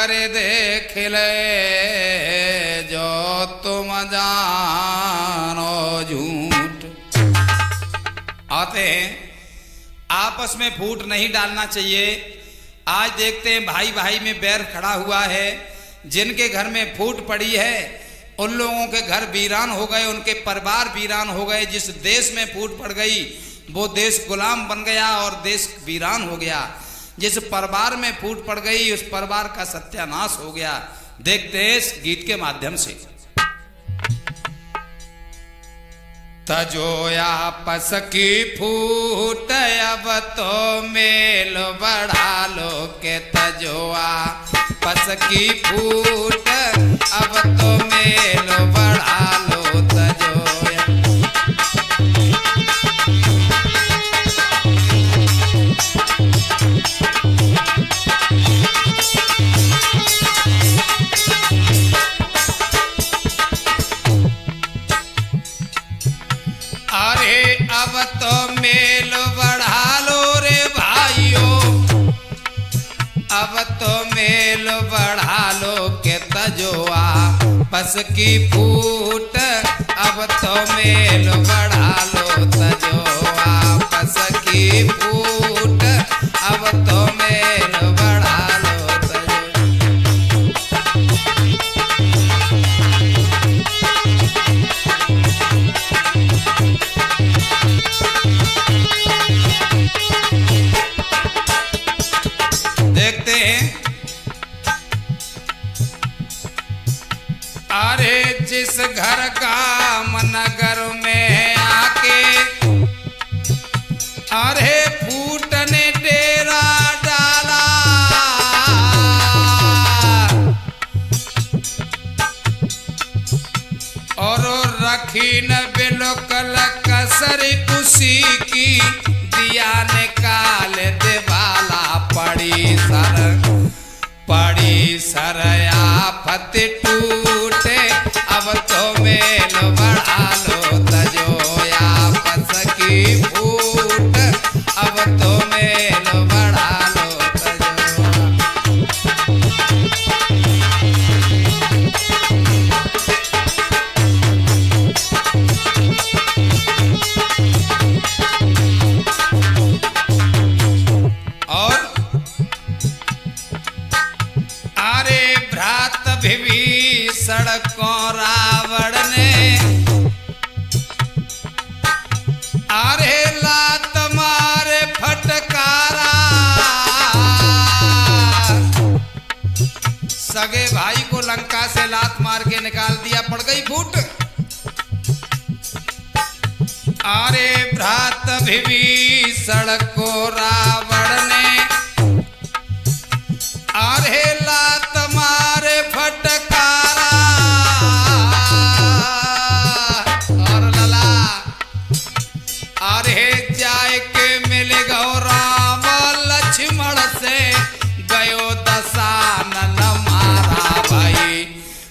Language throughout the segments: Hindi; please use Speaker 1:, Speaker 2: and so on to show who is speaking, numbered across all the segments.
Speaker 1: कर देख ले जो तुम जानो झूठ। आते हैं, आपस में फूट नहीं डालना चाहिए। आज देखते हैं भाई भाई में बैर खड़ा हुआ है। जिनके घर में फूट पड़ी है उन लोगों के घर वीरान हो गए, उनके परिवार वीरान हो गए। जिस देश में फूट पड़ गई वो देश गुलाम बन गया और देश वीरान हो गया। जिस परिवार में फूट पड़ गई उस परिवार का सत्यानाश हो गया। देखते हैं इस गीत के माध्यम से। तजोया पस की फूट अब तो मेल बढ़ा लो के तजोआ पस की फूट अब तो मेल बढ़ा लो तजोया। अरे अब तो मेल बढ़ा लो रे भाइयों, अब तो मेल बढ़ा लो के तजोआ पस की फूट अब तो मेल बढ़ा लो तजोआ पस की फूट अब तो मेल बढ़ा लो तजोआ। देखते हैं, अरे जिस घर का मनगर में आके अरे फूटने डेरा डाला, और रखी न बिलोकल कसर उसी की दिया निकाल देवाला। पड़ी सर आफत टूटे अब तो मेल बढ़ा लो तजोया पस की फूट अब तो मेल बढ़ा लो तजोया। सड़कों रावण ने अरे लात मारे फटकारा, सगे भाई को लंका से लात मार के निकाल दिया, पड़ गई फूट। अरे भ्रात विभीषण को रावण ने अरे लात मारे फटकारा, और लला अरे जाए के मिल गो राम लक्ष्मण से गयो दशानन मारा।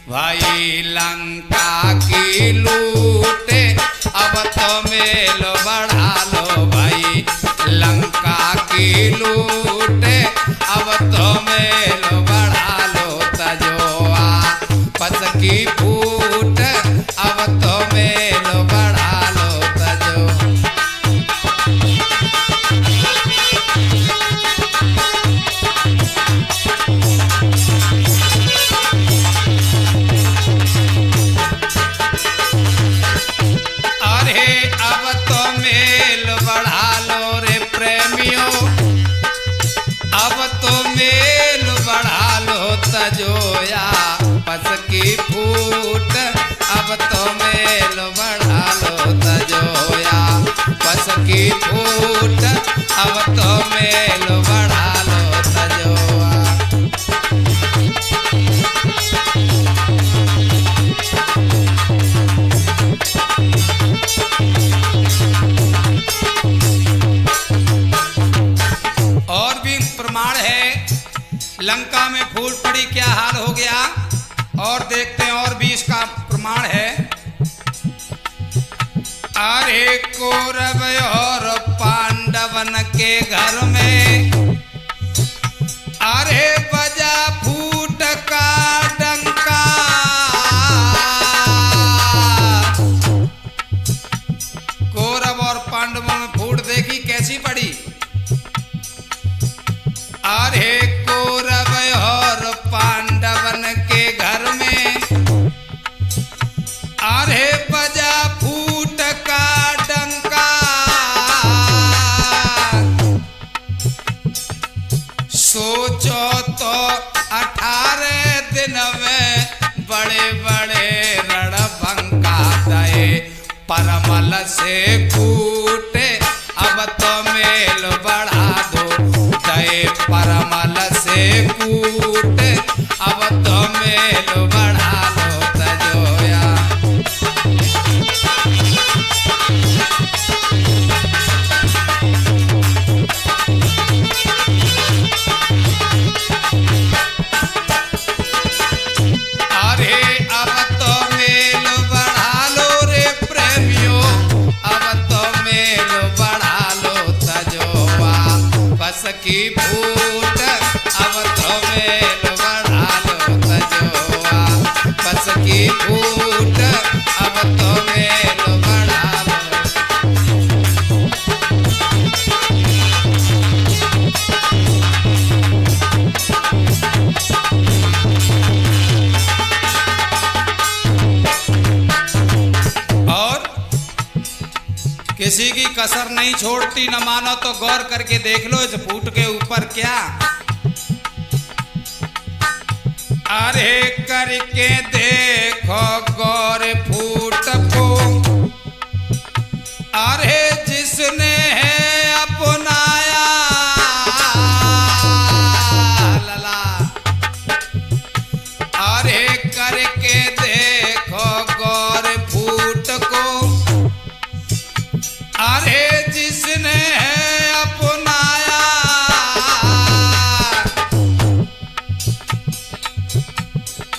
Speaker 1: भाई लंका की लूटे अब तो मेल बढ़ा लो भाई लंका की लूटे अब तो मेल बढ़ा लो तजोआ पस की फूट अब तो मेल बढ़ा लो तजो। अरे अब तो मेल बढ़ा लो रे प्रेमियों, अब तो मेल बढ़ा लो तजोया पस की फूट अब तो मेल बढ़ा लो तजोया पस की फूट अब तो मेल बढ़ा लो तजोया। और भी प्रमाण है, लंका में फूट पड़ी क्या हाल हो गया, और देखते हैं और भी इसका प्रमाण है। अरे कौरव और पांडवन के घर में अरे बजा फूट से कूटे अब तो मेल बढ़ा दो। दए परमल से कूटे अब तो मेल बढ़ा लो तजोया। अरे अब तो मेल बढ़ा लो रे प्रेमियों, अब तो मेल बढ़ा लो तजोआ। बस की फूट अब तो मेल बढ़ा लो तजोआ। बस की फूट अब तो मेल बढ़ा लो। और किसी की कसर नहीं छोड़ती, न मानो तो गौर करके देख लो इस फूट के ऊपर क्या। अरे करके देखो गौर फूट को, अरे जिसने है अपनाया लला। अरे करके देखो गौर फूट को, अरे जिसने है अपनाया।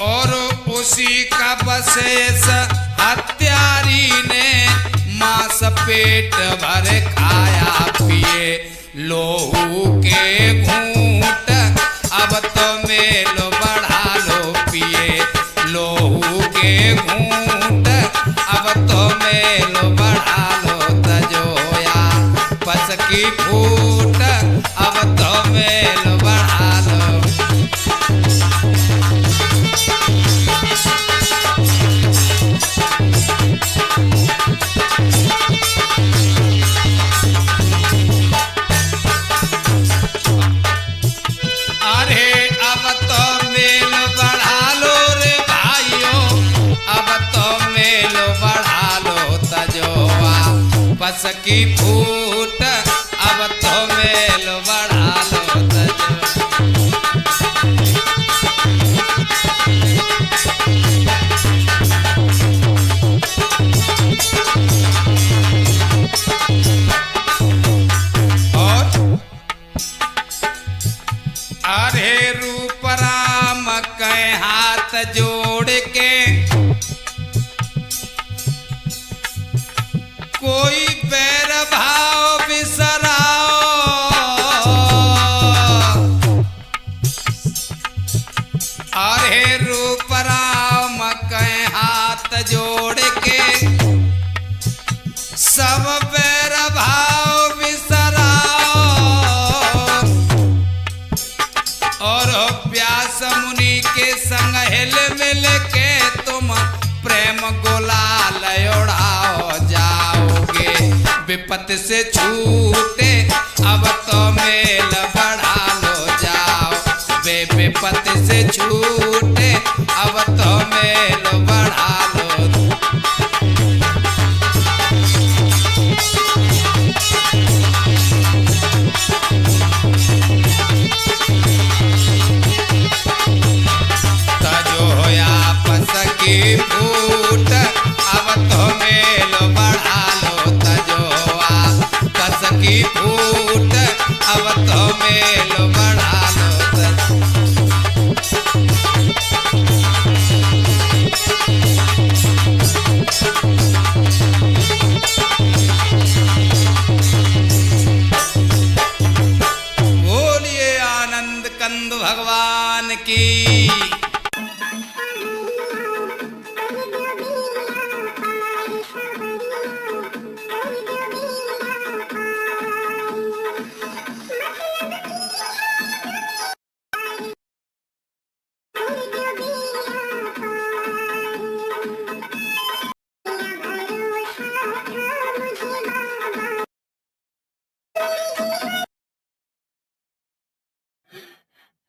Speaker 1: और उसी का बसेस हत्यारी ने मांस पेट भर खाया पिए लोहू के घूंट अब तो मेल बढ़ा लो पिए लोहू के घूंट अब तो मेल बढ़ा लो तजोया। बस की फूट अब तो मेल बढ़ा लो। अरे अब तो मेल बढ़ा लो रे भाइयों, अब तो मेल बढ़ा लो तजोआ। बस की फूट अब तो मेल बढ़ा लो तजोआ। और अरे रूप राम के हाथ जोड़ के कोई बैर भाव बिसराओ। अरे रूप राम के हाथ जोड़ के सब बैर भाव बिसराओ। और व्यास मुनि के संग हिल मिल के तुम प्रेम गुलाल उड़ाओ जाओगे। विपत से छूटे अब तो मेल बढ़ा लो जाओ। वे विपत से छूटे अब तो मेल बढ़ा लो। तजोया बस की फूट अब तो मेल बढ़ा लो तजोआ। बस की फूट अब तो मेल बढ़ा लो बोलिए आनंद कंद भगवान की।